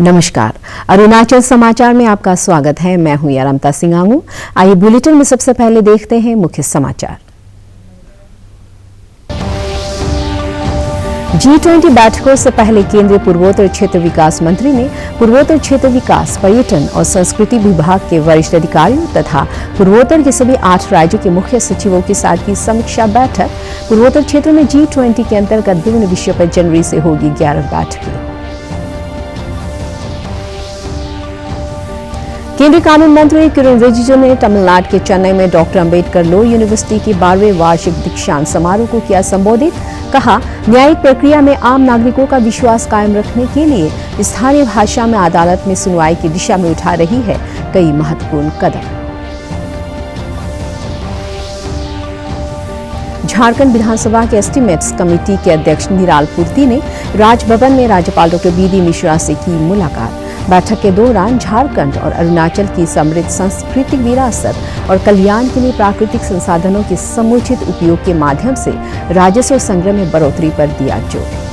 नमस्कार, अरुणाचल समाचार में आपका स्वागत है। मैं हूं यारमता सिंगांगू। आइए बुलेटिन में सबसे पहले देखते हैं मुख्य समाचार। G20 बैठकों से पहले केंद्रीय पूर्वोत्तर क्षेत्र विकास मंत्री ने पूर्वोत्तर क्षेत्र विकास, पर्यटन और संस्कृति विभाग के वरिष्ठ अधिकारियों तथा पूर्वोत्तर के सभी 8 राज्यों के मुख्य सचिवों के साथ की समीक्षा बैठक। पूर्वोत्तर क्षेत्र में G20 के अंतर्गत विभिन्न विषयों पर जनवरी से होगी 11 बैठकें। केंद्रीय कानून मंत्री किरण रिजिजू ने तमिलनाडु के चेन्नई में डॉक्टर अंबेडकर लॉ यूनिवर्सिटी के 12वें वार्षिक दीक्षांत समारोह को किया संबोधित। कहा, न्यायिक प्रक्रिया में आम नागरिकों का विश्वास कायम रखने के लिए स्थानीय भाषा में अदालत में सुनवाई की दिशा में उठा रही है कई महत्वपूर्ण कदम। झारखंड विधानसभा के एस्टीमेट्स कमेटी के अध्यक्ष निराल पूर्ति ने राजभवन में राज्यपाल डॉ बी.डी. मिश्रा से की मुलाकात। बैठक के दौरान झारखंड और अरुणाचल की समृद्ध सांस्कृतिक विरासत और कल्याण के लिए प्राकृतिक संसाधनों के समुचित उपयोग के माध्यम से राजस्व संग्रह में बढ़ोतरी पर दिया जोर।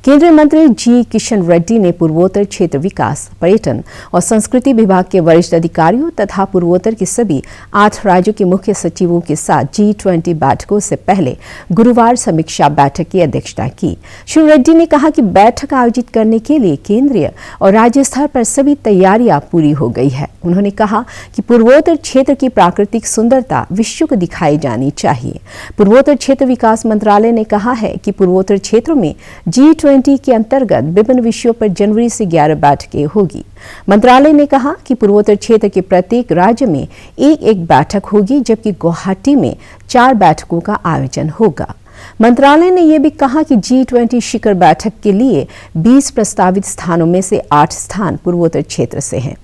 केंद्रीय मंत्री जी किशन रेड्डी ने पूर्वोत्तर क्षेत्र विकास, पर्यटन और संस्कृति विभाग के वरिष्ठ अधिकारियों तथा पूर्वोत्तर के सभी 8 राज्यों के मुख्य सचिवों के साथ G20 बैठकों से पहले गुरुवार समीक्षा बैठक की अध्यक्षता की। श्री रेड्डी ने कहा कि बैठक आयोजित करने के लिए केंद्रीय और राज्य स्तर पर सभी तैयारियां पूरी हो गई है। उन्होंने कहा कि पूर्वोत्तर क्षेत्र की प्राकृतिक सुंदरता विश्व को दिखाई जानी चाहिए। पूर्वोत्तर क्षेत्र विकास मंत्रालय ने कहा है कि पूर्वोत्तर क्षेत्रों में G20 के अंतर्गत विभिन्न विषयों पर जनवरी से 11 बैठकें होगी। मंत्रालय ने कहा कि पूर्वोत्तर क्षेत्र के प्रत्येक राज्य में एक बैठक होगी, जबकि गुवाहाटी में 4 बैठकों का आयोजन होगा। मंत्रालय ने यह भी कहा कि G20 शिखर बैठक के लिए 20 प्रस्तावित स्थानों में से 8 स्थान पूर्वोत्तर क्षेत्र से हैं।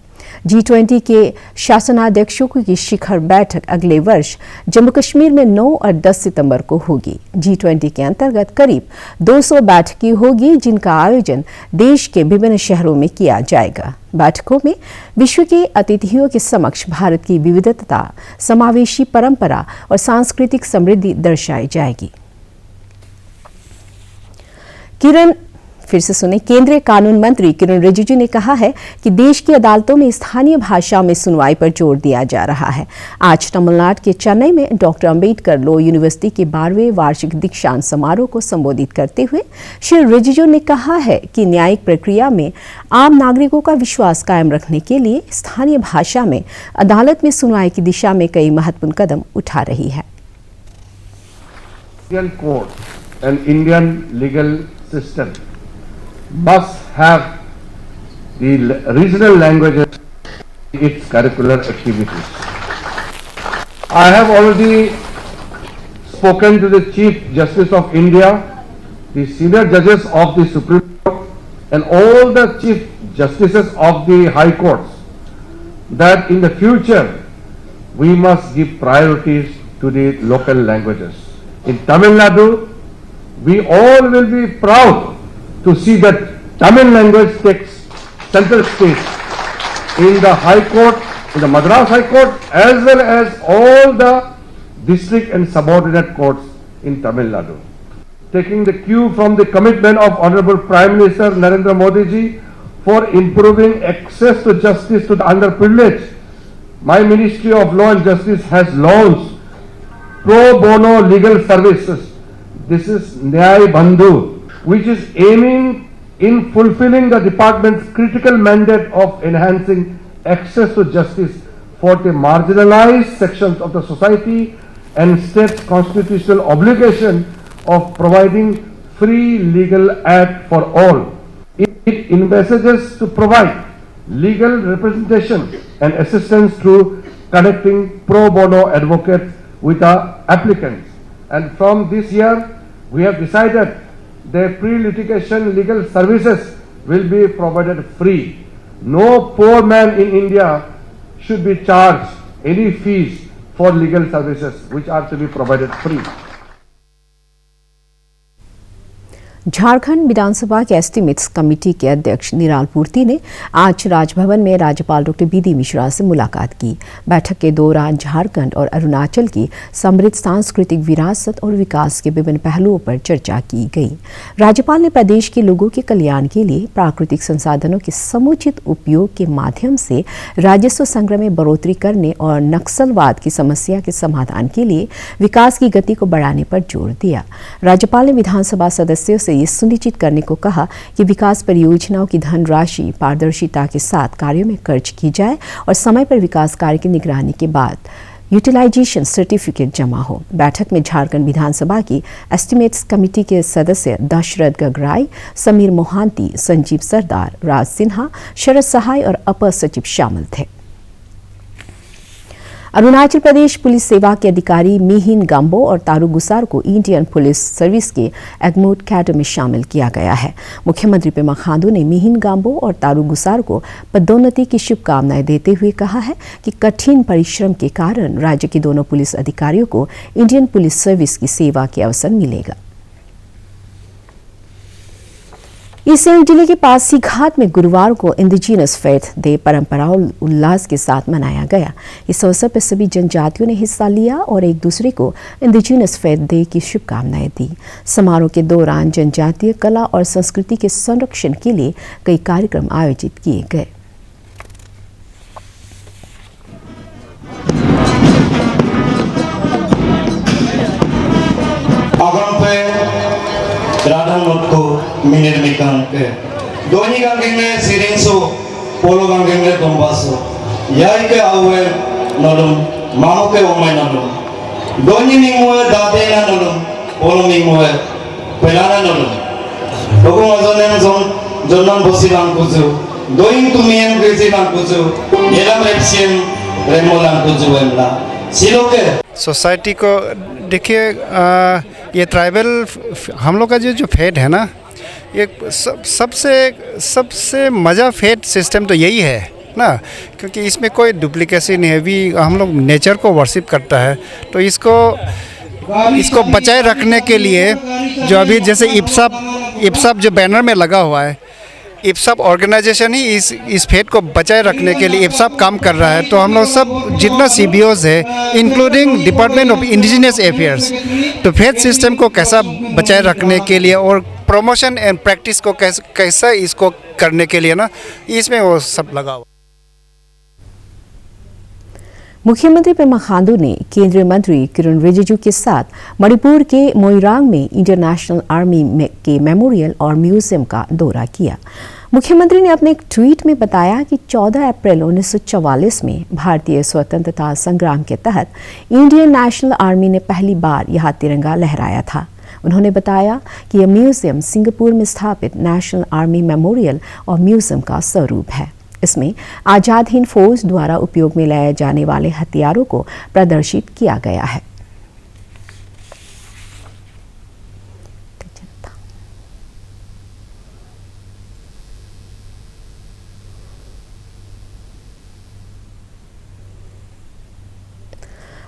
G20 के शासनाध्यक्षों की शिखर बैठक अगले वर्ष जम्मू कश्मीर में 9 और 10 सितंबर को होगी। G20 के अंतर्गत करीब 200 बैठकें होगी, जिनका आयोजन देश के विभिन्न शहरों में किया जाएगा। बैठकों में विश्व के अतिथियों के समक्ष भारत की विविधता, समावेशी परंपरा और सांस्कृतिक समृद्धि दर्शाई जाएगी। केंद्रीय कानून मंत्री किरण रिजिजू ने कहा है कि देश की अदालतों में स्थानीय भाषा में सुनवाई पर जोर दिया जा रहा है। आज तमिलनाडु के चेन्नई में डॉक्टर अंबेडकर लॉ यूनिवर्सिटी के 12वें वार्षिक दीक्षांत समारोह को संबोधित करते हुए श्री रिजिजू ने कहा है कि न्यायिक प्रक्रिया में आम नागरिकों का विश्वास कायम रखने के लिए स्थानीय भाषा में अदालत में सुनवाई की दिशा में कई महत्वपूर्ण कदम उठा रही है। must have the regional languages in its curricular activities. I have already spoken to the Chief Justice of India, the senior judges of the Supreme Court and all the Chief Justices of the High Courts that in the future we must give priorities to the local languages. In Tamil Nadu, we all will be proud to see that Tamil language takes central stage in the High Court, in the Madras High Court, as well as all the district and subordinate courts in Tamil Nadu. Taking the cue from the commitment of Honorable Prime Minister Narendra Modi ji for improving access to justice to the underprivileged, my Ministry of Law and Justice has launched pro bono legal services. This is Nyay Bandhu, which is aiming in fulfilling the department's critical mandate of enhancing access to justice for the marginalized sections of the society and state's constitutional obligation of providing free legal aid for all. It envisages to provide legal representation and assistance through connecting pro bono advocates with the applicants. And from this year, we have decided their pre-litigation legal services will be provided free. No poor man in India should be charged any fees for legal services which are to be provided free. Jharkhand विधानसभा के estimates committee के अध्यक्ष निराल पूर्ति ने आज राजभवन में राज्यपाल डॉ. BD. Mishra से मुलाकात की। बैठक के दौरान झारखंड और अरुणाचल की समृद्ध सांस्कृतिक विरासत और विकास के विभिन्न पहलुओं पर चर्चा की गई। राज्यपाल ने प्रदेश के लोगों के कल्याण के लिए प्राकृतिक संसाधनों के समुचित उपयोग के माध्यम से राजस्व संग्रह में बढ़ोतरी करने और नक्सलवाद की समस्या के समाधान के लिए विकास की गति को बढ़ाने पर जोर दिया। राज्यपाल ने विधानसभा सदस्यों से ये सुनिश्चित करने को कहा कि विकास परियोजनाओं की धनराशि पारदर्शिता के साथ कार्यों में खर्च की जाए और समय पर विकास कार्य की निगरानी के बाद यूटिलाइजेशन सर्टिफिकेट जमा हो। बैठक में झारखंड विधानसभा की एस्टीमेट्स कमेटी के सदस्य दशरथ गगराई, समीर मोहांती, संजीव सरदार, राज सिन्हा, शरद सहाय और अपर सचिव शामिल थे। अरुणाचल प्रदेश पुलिस सेवा के अधिकारी मिहिन गाम्बो और तारू गुसार को इंडियन पुलिस सर्विस के एग्मोट कैडर में शामिल किया गया है। मुख्यमंत्री पेमा खांडू ने मिहिन गाम्बो और तारू गुसार को पदोन्नति की शुभकामनाएं देते हुए कहा है कि कठिन परिश्रम के कारण राज्य के दोनों पुलिस अधिकारियों को इंडियन पुलिस सर्विस की सेवा के अवसर मिलेगा। ईस्ट सियांग जिले के पासीघाट में गुरुवार को इंडिजिनस फेथ डे परंपरा और उल्लास के साथ मनाया गया। इस अवसर पर सभी जनजातियों ने हिस्सा लिया और एक दूसरे को इंडिजिनस फेथ डे की शुभकामनाएं दी। समारोह के दौरान जनजातीय कला और संस्कृति के संरक्षण के लिए कई कार्यक्रम आयोजित किए गए। minir mikang ke doni gangeng ne siring so polo gangeng ne dombaso yai ke awe nolom mamo ke omai nolom doni mingwe dade na nolom polo mingwe pelana nolom dogo mazonen zon jonan bosilang kuzu doing to me and gesilang kuzu elam repsien remolang kuzu emla सिलोके society को देखिए ये tribal हम लोग का जो fate है ना, ये सबसे मज़ा फेट सिस्टम तो यही है ना, क्योंकि इसमें कोई डुप्लीकेसी नहीं है। भी हम लोग नेचर को वर्शिप करता है, तो इसको बचाए रखने के लिए जो अभी जैसे इप्साप जो बैनर में लगा हुआ है, इप्साप ऑर्गेनाइजेशन ही इस फेट को बचाए रखने के लिए इप्साप काम कर रहा है। तो हम लोग सब जितना CBOs है, including department of indigenous affairs, तो फेथ सिस्टम को कैसा बचाए रखने के लिए और प्रमोशन एंड प्रैक्टिस को कैसा इसको करने के लिए ना, इसमें वो सब लगा हुआ। मुख्यमंत्री पेमा खांडू ने केंद्रीय मंत्री किरण रिजिजू के साथ मणिपुर के मोइरांग में इंटरनेशनल आर्मी के मेमोरियल और म्यूजियम का दौरा किया। मुख्यमंत्री ने अपने एक ट्वीट में बताया कि 14 अप्रैल 1944 में भारतीय स्वतंत्रता संग्राम के तहत इंडियन नेशनल आर्मी ने पहली बार यहाँ तिरंगा लहराया था। उन्होंने बताया कि यह म्यूजियम सिंगापुर में स्थापित नेशनल आर्मी मेमोरियल और म्यूजियम का स्वरूप है। इसमें आजाद हिंद फौज द्वारा उपयोग में लाए जाने वाले हथियारों को प्रदर्शित किया गया है।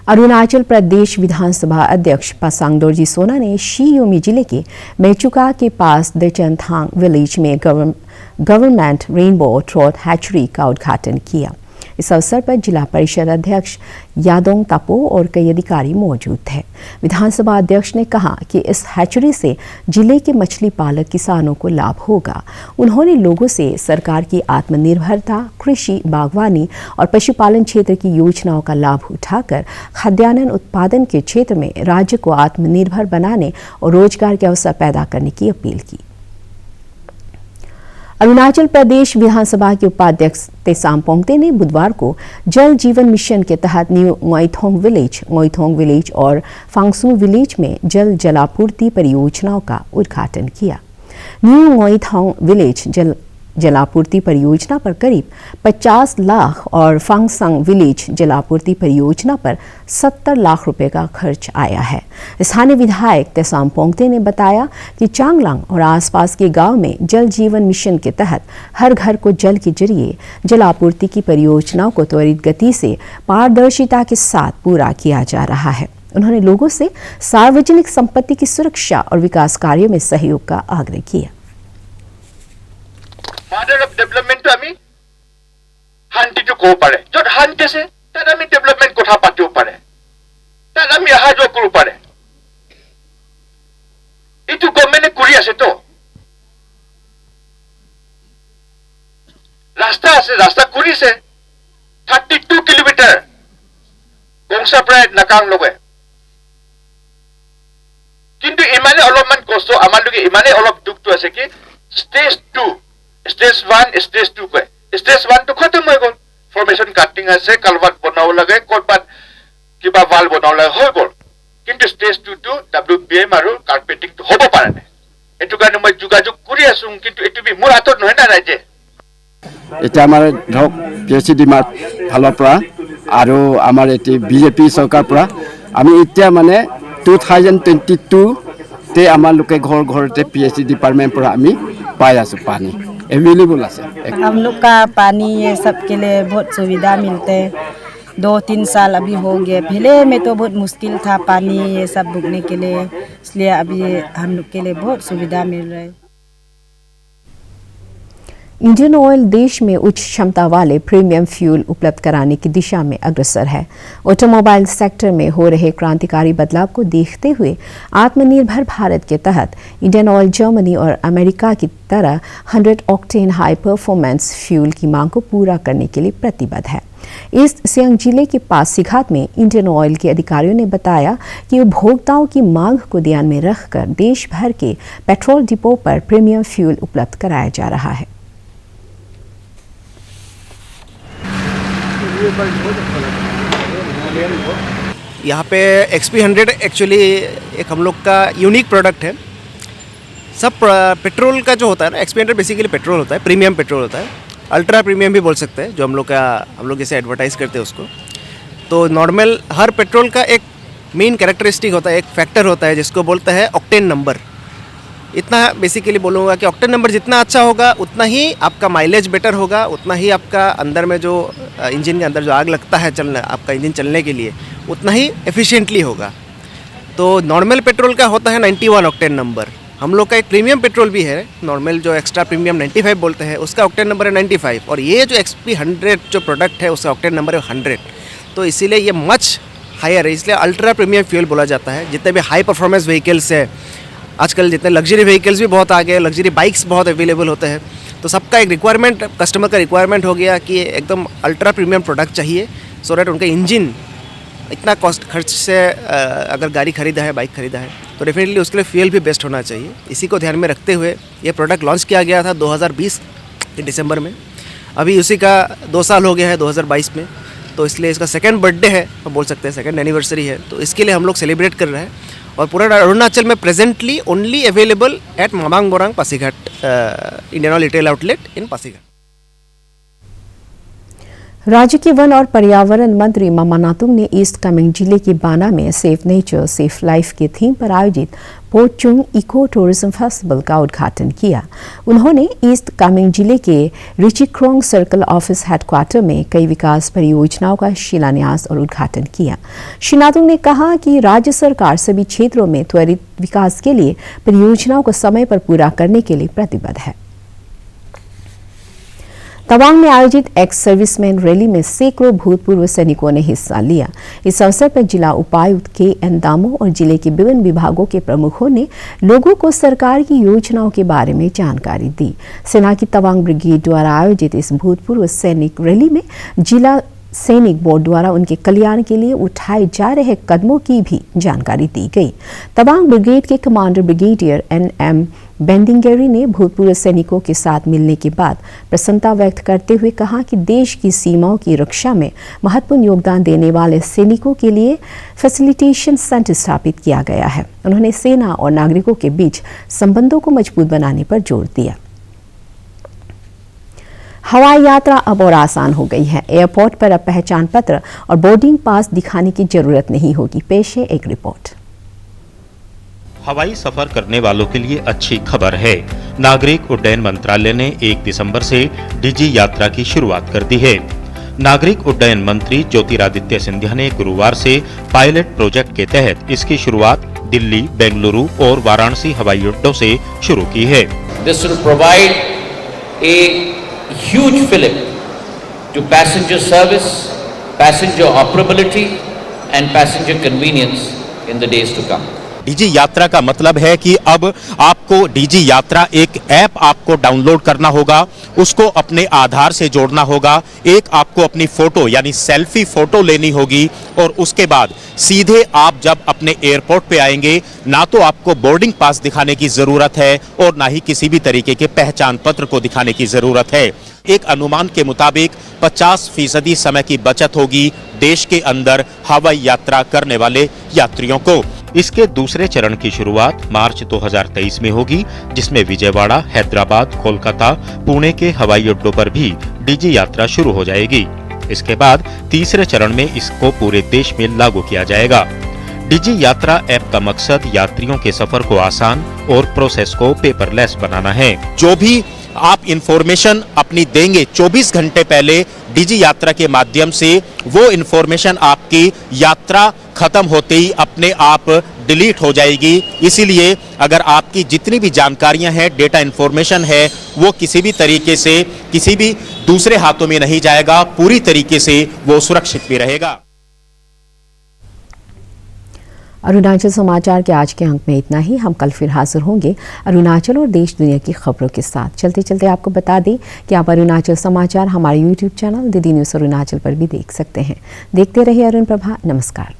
अरुणाचल प्रदेश विधानसभा अध्यक्ष पासांग दोरजी सोना ने शी योमी जिले के मेचुका के पास देचनथांग विलेज में गवर्नमेंट रेनबो ट्रॉट हैचरी का उद्घाटन किया। इस अवसर पर जिला परिषद अध्यक्ष यादोंग तापो और कई अधिकारी मौजूद थे। विधानसभा अध्यक्ष ने कहा कि इस हैचरी से जिले के मछली पालक किसानों को लाभ होगा। उन्होंने लोगों से सरकार की आत्मनिर्भरता, कृषि, बागवानी और पशुपालन क्षेत्र की योजनाओं का लाभ उठाकर खाद्यान्न उत्पादन के क्षेत्र में राज्य को आत्मनिर्भर बनाने और रोजगार के अवसर पैदा करने की अपील की। अरुणाचल प्रदेश विधानसभा के उपाध्यक्ष तेसाम पोंगते ने बुधवार को जल जीवन मिशन के तहत न्यू मोइथोंग विलेज और फांगसू विलेज में जलापूर्ति परियोजनाओं का उद्घाटन किया। न्यू मोइथोंग विलेज जलापूर्ति परियोजना पर करीब 50 लाख और फांगसंग विलेज जलापूर्ति परियोजना पर 70 लाख रुपए का खर्च आया है। स्थानीय विधायक तेसाम पोंगते ने बताया कि चांगलांग और आसपास के गांव में जल जीवन मिशन के तहत हर घर को जल के जरिए जलापूर्ति की परियोजनाओं को त्वरित गति से पारदर्शिता के साथ पूरा किया जा रहा है। उन्होंने लोगों से सार्वजनिक संपत्ति की सुरक्षा और विकास कार्यों में सहयोग का आग्रह किया। Mother of development to আমি শান্তিটো ক'ব পাৰে, য'ত শান্তি আছে তাত আমি ডেভেলপমেণ্ট কথা পাতিব পাৰে, তাত আমি অহা যোৱা কৰিব পাৰে। এইটো গভৰ্ণমেণ্টে কৰি আছে তো, ৰাস্তা আছে, ৰাস্তা কৰিছে 32 কিলোমিটাৰ গংচা প্ৰায় নাকাং লগে, কিন্তু ইমানে অলপমান কষ্ট আমালোকে ইমানে অলপ দুখটো আছে কি স্টেজ 2 स्टेज 1 स्टेज 2 কয়, स्टेज 1 তো খতম হৈ গ'ল, ফৰ্মেশন কাটিং আছে, কালভাৰ্ট বনাব লাগে, ক'ৰবাত কিবা ৱাল বনাব লাগে, হৈ গ'ল, কিন্তু স্টেজ 2 টো WBM আৰু কাৰ্পেটিংটো হ'ব পৰা নাই। এইটো কাৰণে মই যোগাযোগ কৰি আছো, কিন্তু এইটো মোৰ হাতত নহয় না ৰাইজে। এতিয়া আমাৰ ধৰক PSCD ফালৰ পৰা আৰু আমাৰ এটি বিজেপি চৰকাৰ পৰা আমি এতিয়া মানে 2022তে আমালোকে ঘৰ ঘৰতে PSCD ডিপাৰ্টমেণ্ট পৰা আমি পাই আছো, पानी अवेलेबल है। हम लोग का पानी ये सब के लिए बहुत सुविधा मिलते हैं। 2-3 साल अभी हो गए, पहले में तो बहुत मुश्किल था पानी ये सब भुगने के लिए, इसलिए अभी हम लोग के लिए बहुत सुविधा मिल रहा है। इंडियन ऑयल देश में उच्च क्षमता वाले प्रीमियम फ्यूल उपलब्ध कराने की दिशा में अग्रसर है। ऑटोमोबाइल सेक्टर में हो रहे क्रांतिकारी बदलाव को देखते हुए आत्मनिर्भर भारत के तहत इंडियन ऑयल जर्मनी और अमेरिका की तरह 100 ऑक्टेन हाई परफॉर्मेंस फ्यूल की मांग को पूरा करने के लिए प्रतिबद्ध है। ईस्ट सियांग जिले के पासीघाट में इंडियन ऑयल के अधिकारियों ने बताया कि उपभोक्ताओं की मांग को ध्यान में रखकर देश भर के पेट्रोल डिपो पर प्रीमियम फ्यूल उपलब्ध कराया जा रहा है। यहाँ पे XP100 एक्चुअली एक हम लोग का यूनिक प्रोडक्ट है। सब पेट्रोल का जो होता है ना, XP100 बेसिकली पेट्रोल होता है, प्रीमियम पेट्रोल होता है, अल्ट्रा प्रीमियम भी बोल सकते हैं, जो हम लोग इसे एडवर्टाइज़ करते हैं उसको। तो नॉर्मल हर पेट्रोल का एक मेन कैरेक्टरिस्टिक होता है, एक फैक्टर होता है जिसको बोलते हैं ऑक्टेन नंबर। इतना बेसिकली बोलूँगा कि ऑक्टेन नंबर जितना अच्छा होगा उतना ही आपका माइलेज बेटर होगा, उतना ही आपका अंदर में जो इंजन के अंदर जो आग लगता है चलना, आपका इंजन चलने के लिए उतना ही एफिशिएंटली होगा। तो नॉर्मल पेट्रोल का होता है 91 ऑक्टेन नंबर। हम लोग का एक प्रीमियम पेट्रोल भी है, नॉर्मल जो एक्स्ट्रा प्रीमियम 95 बोलते हैं, उसका ऑक्टेन नंबर है 95, और ये जो XP100 जो प्रोडक्ट है उसका ऑक्टेन नंबर है 100। तो इसीलिए ये मच हायर है, इसलिए अल्ट्रा प्रीमियम फ्यूल बोला जाता है। जितने भी हाई परफॉर्मेंस व्हीकल्स है आजकल, जितने लग्जरी व्हीकल्स भी बहुत आ गए, लग्जरी बाइक्स बहुत अवेलेबल होते हैं, तो सबका एक रिक्वायरमेंट, कस्टमर का रिक्वायरमेंट हो गया कि एकदम अल्ट्रा प्रीमियम प्रोडक्ट चाहिए, सो दैट उनका इंजन इतना कॉस्ट खर्च से अगर गाड़ी खरीदा है, बाइक खरीदा है, तो डेफिनेटली उसके लिए फ्यूल भी बेस्ट होना चाहिए। इसी को ध्यान में रखते हुए ये प्रोडक्ट लॉन्च किया गया था 2020 के दिसंबर में। अभी उसी का 2 साल हो गया है 2022 में, तो इसलिए इसका सेकंड बर्थडे है, हम बोल सकते हैं सेकंड एनिवर्सरी है, तो इसके लिए हम लोग सेलिब्रेट कर रहे हैं। और पूरा अरुणाचल में presently only available at Mamang Borang Pasighat, Indian oil retail outlet in Pasighat. राज्य के वन और पर्यावरण मंत्री मामा नातुंग ने ईस्ट कामेंग जिले के बाना में सेफ नेचर सेफ लाइफ के थीम पर आयोजित पोचुंग इको टूरिज्म फेस्टिवल का उद्घाटन किया। उन्होंने ईस्ट कामेंग जिले के रिचिक्रोंग सर्कल ऑफिस हेडक्वार्टर में कई विकास परियोजनाओं का शिलान्यास और उद्घाटन किया। श्री नातुंग ने कहा कि राज्य सरकार सभी क्षेत्रों में त्वरित विकास के लिए परियोजनाओं को समय पर पूरा करने के लिए प्रतिबद्ध है। तवांग में आयोजित एक्स सर्विसमैन रैली में सैकड़ों भूतपूर्व सैनिकों ने हिस्सा लिया। इस अवसर पर जिला उपायुक्त KN दामो और जिले के विभिन्न विभागों के प्रमुखों ने लोगों को सरकार की योजनाओं के बारे में जानकारी दी। सेना की तवांग ब्रिगेड द्वारा आयोजित इस भूतपूर्व सैनिक रैली में जिला सैनिक बोर्ड द्वारा उनके कल्याण के लिए उठाए जा रहे कदमों की भी जानकारी दी गई। तवांग ब्रिगेड के कमांडर ब्रिगेडियर NM बेंडिंगेरी ने भूतपूर्व सैनिकों के साथ मिलने के बाद प्रसन्नता व्यक्त करते हुए कहा कि देश की सीमाओं की रक्षा में महत्वपूर्ण योगदान देने वाले सैनिकों के लिए फैसिलिटेशन सेंटर स्थापित किया गया है। उन्होंने सेना और नागरिकों के बीच संबंधों को मजबूत बनाने पर जोर दिया। हवाई यात्रा अब और आसान हो गई है। एयरपोर्ट पर अब पहचान पत्र और बोर्डिंग पास दिखाने की जरूरत नहीं होगी। पेश है एक रिपोर्ट। हवाई सफर करने वालों के लिए अच्छी खबर है। नागरिक उड्डयन मंत्रालय ने 1 दिसंबर से डिजी यात्रा की शुरुआत कर दी है। नागरिक उड्डयन मंत्री ज्योतिरादित्य सिंधिया ने गुरुवार से पायलट प्रोजेक्ट के तहत इसकी शुरुआत दिल्ली, बेंगलुरु और वाराणसी हवाई अड्डों से शुरू की है। This will provide a huge fillip to passenger service, passenger operability and passenger convenience in the days to come. DG यात्रा का मतलब है कि अब आपको डीजी यात्रा एक ऐप आपको डाउनलोड करना होगा, उसको अपने आधार से जोड़ना होगा, एक आपको अपनी फोटो यानी सेल्फी फोटो लेनी होगी और उसके बाद सीधे आप जब अपने एयरपोर्ट पे आएंगे ना तो आपको बोर्डिंग पास दिखाने की जरूरत है और ना ही किसी भी तरीके के पहचान पत्र को दिखाने की जरूरत है। एक अनुमान के मुताबिक 50% समय की बचत होगी देश के अंदर हवाई यात्रा करने वाले यात्रियों को। इसके दूसरे चरण की शुरुआत मार्च 2023 में होगी, जिसमें विजयवाड़ा, हैदराबाद, कोलकाता, पुणे के हवाई अड्डों पर भी डीजी यात्रा शुरू हो जाएगी। इसके बाद तीसरे चरण में इसको पूरे देश में लागू किया जाएगा। डीजी यात्रा ऐप का मकसद यात्रियों के सफर को आसान और प्रोसेस को पेपरलेस बनाना है। जो भी आप इंफॉर्मेशन अपनी देंगे 24 घंटे पहले डीजी यात्रा के माध्यम से, वो इंफॉर्मेशन आपकी यात्रा खत्म होते ही अपने आप डिलीट हो जाएगी। इसीलिए अगर आपकी जितनी भी जानकारियां हैं, डेटा इंफॉर्मेशन है, वो किसी भी तरीके से किसी भी दूसरे हाथों में नहीं जाएगा, पूरी तरीके से वो सुरक्षित भी रहेगा। अरुणाचल समाचार के आज के अंक में इतना ही। हम कल फिर हाजिर होंगे अरुणाचल और देश दुनिया की खबरों के साथ। चलते चलते आपको बता दें कि आप अरुणाचल समाचार हमारे YouTube channel DD news Arunachal पर भी देख सकते हैं। देखते रहिए अरुण प्रभा। नमस्कार।